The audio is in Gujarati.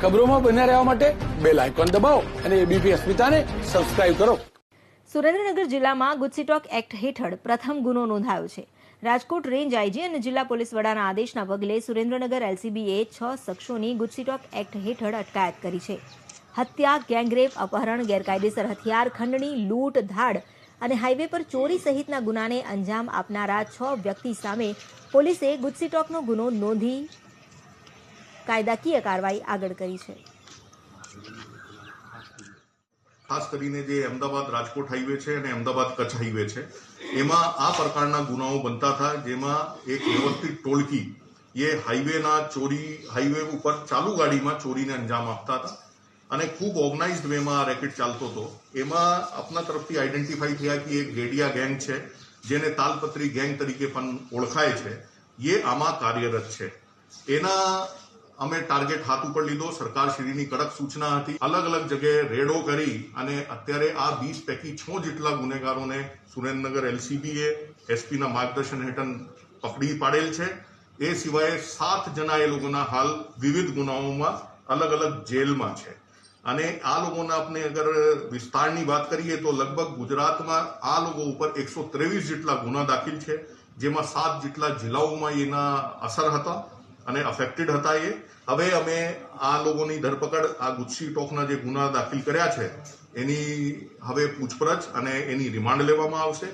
ખબરોમાં બન્યા રહેવા માટે બેલ આઇકોન દબાવો અને એબીપી અસ્મિતાને સબસ્ક્રાઇબ કરો. સુરેન્દ્રનગર જિલ્લામાં ગુજસીટોક એક્ટ હેઠળ પ્રથમ ગુનો નોંધાયો છે. રાજકોટ રેન્જ આઈજી અને જિલ્લા પોલીસ વડાના આદેશના પગલે સુરેન્દ્રનગર એલસીબીએ 6 શખ્સોની ગુજસીટોક એક્ટ હેઠળ અટકાયત કરી છે. હત્યા, ગેંગરેપ, અપહરણ, ગેરકાયદેસર હથિયાર, ખંડણી, લૂંટ, ધાડ અને હાઈવે પર ચોરી સહિતના ગુનાને અંજામ આપનારા 6 વ્યક્તિ સામે પોલીસે ગુજસીટોકનો ગુનો નોંધી કાયદાકીય કાર્યવાહી આગળ કરી છે. ખાસ કરીને જે અમદાવાદ રાજકોટ હાઈવે છે અને અમદાવાદ કચ્છ હાઈવે છે એમાં આ પ્રકારના ગુનાઓ બનતા હતા, જેમાં એક વ્યવસ્થિત ટોળકી એ હાઈવે ઉપર ચાલુ ગાડીમાં ચોરીને અંજામ આપતા હતા અને ખૂબ ઓર્ગેનાઇઝડ વેમાં આ રેકેટ ચાલતો હતો. એમાં આપના તરફથી આઈડેન્ટિફાઈ થયા કે એક રેડિયા ગેંગ છે, જેને તાલપત્રી ગેંગ તરીકે પણ ઓળખાય છે, એ આમાં કાર્યરત છે. એના અમે ટાર્ગેટ હાથ ઉપર લીધો. સરકારશ્રીની કડક સૂચના હતી. અલગ અલગ જગ્યાએ રેડો કરી અને અત્યારે આ 20 પૈકી 6 જેટલા ગુનેગારોને સુરેન્દ્રનગર એલસીબીએ એસપીના માર્ગદર્શન હેઠળ પકડી પાડેલ છે. એ સિવાય 7 જણા એ લોકોના હાલ વિવિધ ગુનાઓમાં અલગ અલગ જેલમાં છે. અને આ લોકોના આપણે અગર વિસ્તારની વાત કરીએ તો લગભગ ગુજરાતમાં આ લોકો ઉપર 123 જેટલા ગુના દાખલ છે, જેમાં 7 જેટલા જિલ્લાઓમાં એના અસર હતા અને અફેક્ટેડ હતા. હવે અમે આ લોકોની ધરપકડ, આ ગુજસીટોકના જે ગુના દાખલ કર્યા છે એની હવે પૂછપરછ અને એની રિમાન્ડ લેવામાં આવશે.